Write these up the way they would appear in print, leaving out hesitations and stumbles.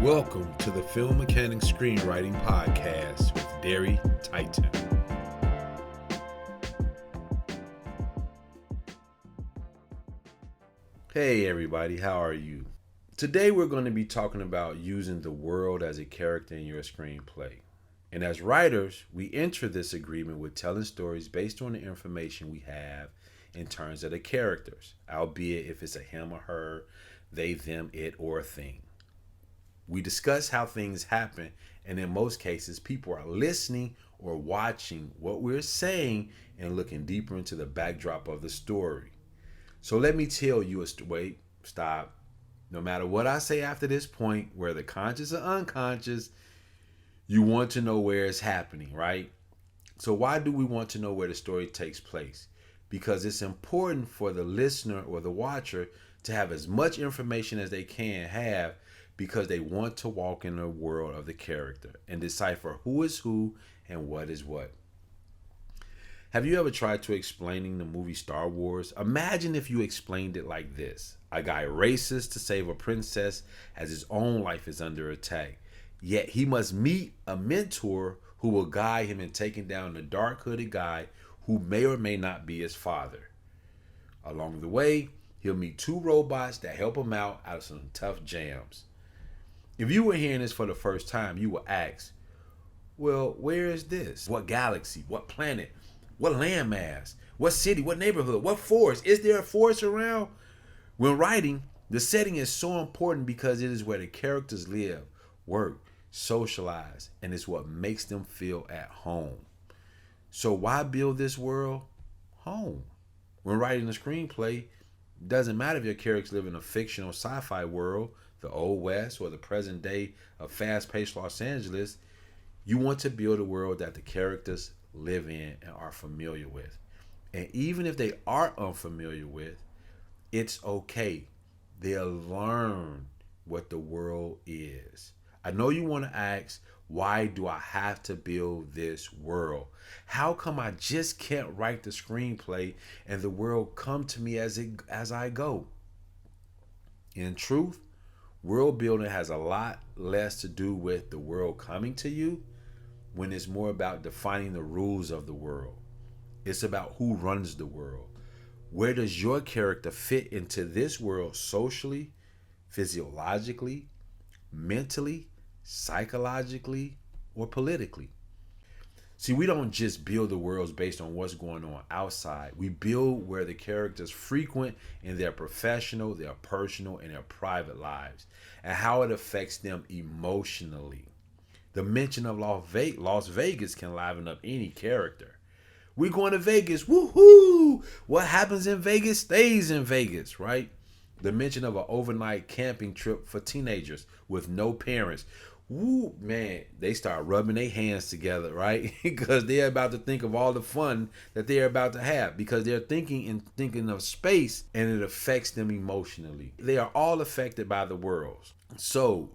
Welcome to the Film Mechanics Screenwriting Podcast with Deri Tyton. Hey everybody, how are you? Today we're going to be talking about using the world as a character in your screenplay. And as writers, we enter this agreement with telling stories based on the information we have in terms of the characters, albeit if it's a him or her, they, them, it, or a thing. We discuss how things happen, and in most cases, people are listening or watching what we're saying and looking deeper into the backdrop of the story. So let me tell you wait, stop. No matter what I say after this point, whether conscious or unconscious, you want to know where it's happening, right? So why do we want to know where the story takes place? Because it's important for the listener or the watcher to have as much information as they can have, because they want to walk in the world of the character and decipher who is who and what is what. Have you ever tried to explaining the movie Star Wars? Imagine if you explained it like this. A guy races to save a princess as his own life is under attack. Yet he must meet a mentor who will guide him in taking down the dark hooded guy who may or may not be his father. Along the way, he'll meet two robots that help him out of some tough jams. If you were hearing this for the first time, you will ask, well, where is this? What galaxy? What planet? What landmass? What city? What neighborhood? What forest? Is there a forest around? When writing, the setting is so important because it is where the characters live, work, socialize, and it's what makes them feel at home. So why build this world? Home. When writing a screenplay, it doesn't matter if your characters live in a fictional sci-fi world, the Old West, or the present day of fast-paced Los Angeles. You want to build a world that the characters live in and are familiar with. And even if they are unfamiliar with, it's okay. They'll learn what the world is. I know you want to ask, why do I have to build this world? How come I just can't write the screenplay and the world come to me as I go? In truth, world building has a lot less to do with the world coming to you when it's more about defining the rules of the world. It's about who runs the world. Where does your character fit into this world socially, physiologically, mentally, psychologically, or politically? See, we don't just build the worlds based on what's going on outside. We build where the characters frequent in their professional, their personal, and their private lives, and how it affects them emotionally. The mention of Las Vegas can liven up any character. We're going to Vegas, woohoo! What happens in Vegas stays in Vegas, right? The mention of an overnight camping trip for teenagers with no parents. Woo, man, they start rubbing their hands together, right? Because they're about to think of all the fun that they're about to have, because they're thinking of space, and it affects them emotionally. They are all affected by the worlds. So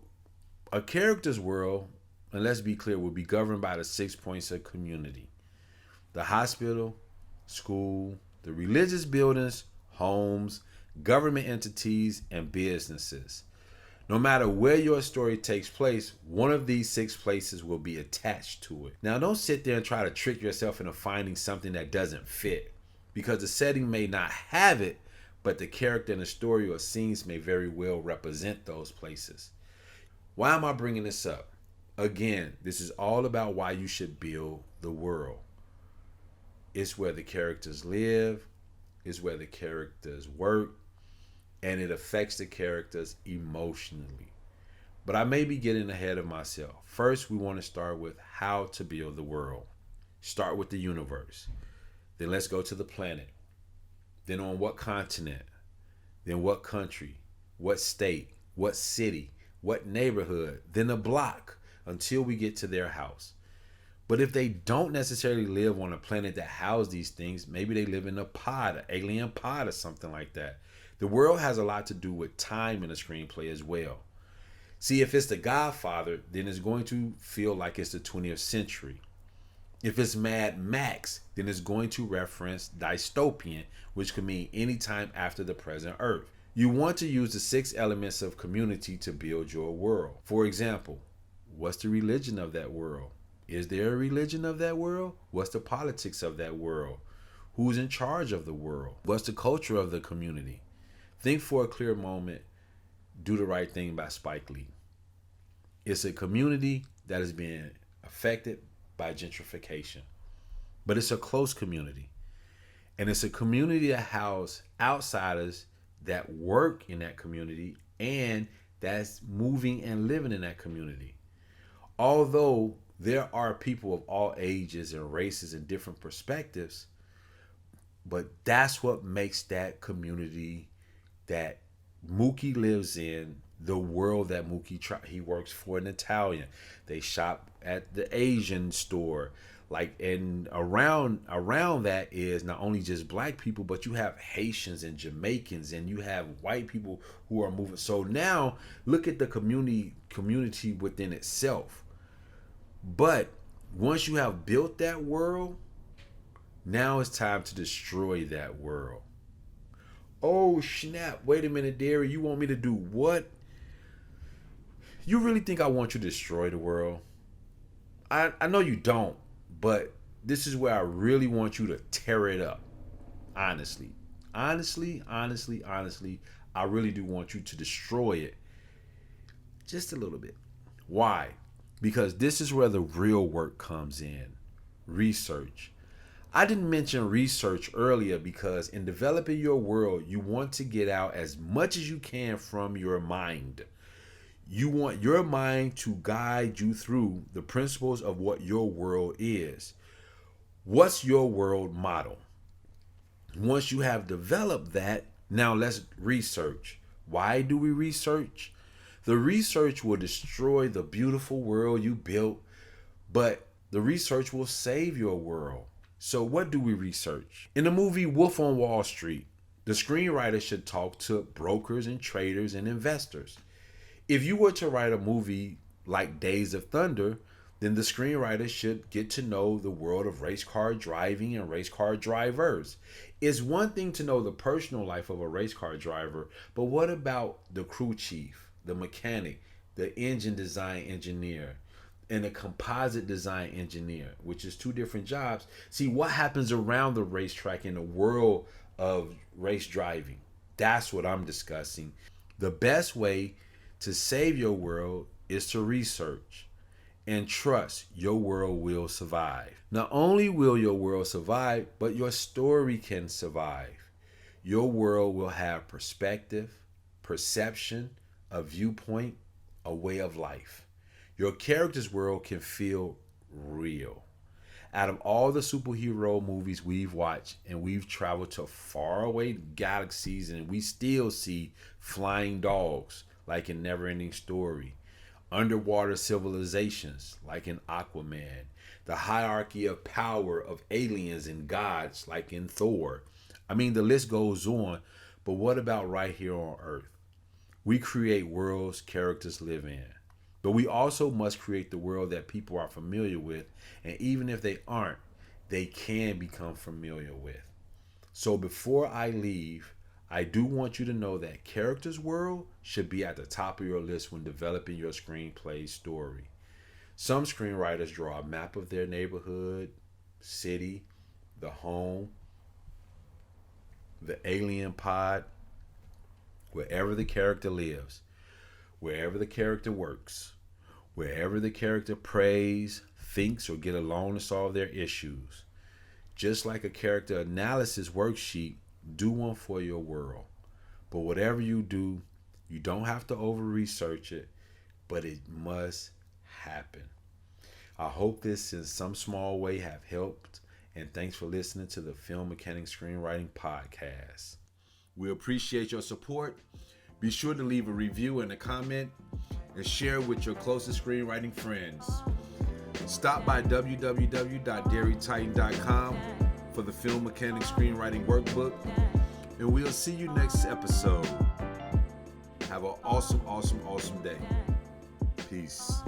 a character's world, and let's be clear, will be governed by the 6 points of community: the hospital, school, the religious buildings, homes, government entities, and businesses. No matter where your story takes place, one of these 6 places will be attached to it. Now, don't sit there and try to trick yourself into finding something that doesn't fit, because the setting may not have it, but the character in the story or scenes may very well represent those places. Why am I bringing this up? Again, this is all about why you should build the world. It's where the characters live, it's where the characters work, and it affects the characters emotionally. But I may be getting ahead of myself. First, we want to start with how to build the world. Start with the universe. Then let's go to the planet. Then on what continent? Then what country? What state? What city? What neighborhood? Then a block, until we get to their house. But if they don't necessarily live on a planet that houses these things, maybe they live in a pod, an alien pod or something like that. The world has a lot to do with time in a screenplay as well. See, if it's The Godfather, then it's going to feel like it's the 20th century. If it's Mad Max, then it's going to reference dystopian, which could mean any time after the present Earth. You want to use the 6 elements of community to build your world. For example, what's the religion of that world? Is there a religion of that world? What's the politics of that world? Who's in charge of the world? What's the culture of the community? Think for a clear moment. Do the Right Thing by Spike Lee. It's a community that is being affected by gentrification, but it's a close community. And it's a community that houses outsiders that work in that community and that's moving and living in that community. Although there are people of all ages and races and different perspectives, but that's what makes that community that Mookie lives in, the world that Mookie he works for, an Italian. They shop at the Asian store. And around that is not only just black people, but you have Haitians and Jamaicans, and you have white people who are moving. So now look at the community within itself. But once you have built that world, now it's time to destroy that world. Oh snap, wait a minute, Deri, you want me to do what? You really think I want you to destroy the world? I know you don't, but this is where I really want you to tear it up. Honestly, I really do want you to destroy it just a little bit. Why? Because this is where the real work comes in. Research. I didn't mention research earlier because in developing your world, you want to get out as much as you can from your mind. You want your mind to guide you through the principles of what your world is. What's your world model? Once you have developed that, now let's research. Why do we research? The research will destroy the beautiful world you built, but the research will save your world. So what do we research? In the movie Wolf on Wall Street, the screenwriter should talk to brokers and traders and investors. If you were to write a movie like Days of Thunder, then the screenwriter should get to know the world of race car driving and race car drivers. It's one thing to know the personal life of a race car driver, but what about the crew chief, the mechanic, the engine design engineer, and a composite design engineer, which is 2 different jobs? See what happens around the racetrack in the world of race driving. That's what I'm discussing. The best way to save your world is to research and trust your world will survive. Not only will your world survive, but your story can survive. Your world will have perspective, perception, a viewpoint, a way of life. Your character's world can feel real. Out of all the superhero movies we've watched, and we've traveled to faraway galaxies, and we still see flying dogs like in Neverending Story, underwater civilizations like in Aquaman, the hierarchy of power of aliens and gods like in Thor. I mean, the list goes on, but what about right here on Earth? We create worlds characters live in. But we also must create the world that people are familiar with, and even if they aren't, they can become familiar with. So before I leave, I do want you to know that characters' world should be at the top of your list when developing your screenplay story. Some screenwriters draw a map of their neighborhood, city, the home, the alien pod, wherever the character lives, wherever the character works, wherever the character prays, thinks, or get along to solve their issues. Just like a character analysis worksheet, do one for your world. But whatever you do, you don't have to over-research it, but it must happen. I hope this in some small way have helped, and thanks for listening to the Film Mechanic Screenwriting Podcast. We appreciate your support. Be sure to leave a review and a comment and share with your closest screenwriting friends. Stop by www.derityton.com for the Film Mechanic Screenwriting Workbook, and we'll see you next episode. Have an awesome day. Peace.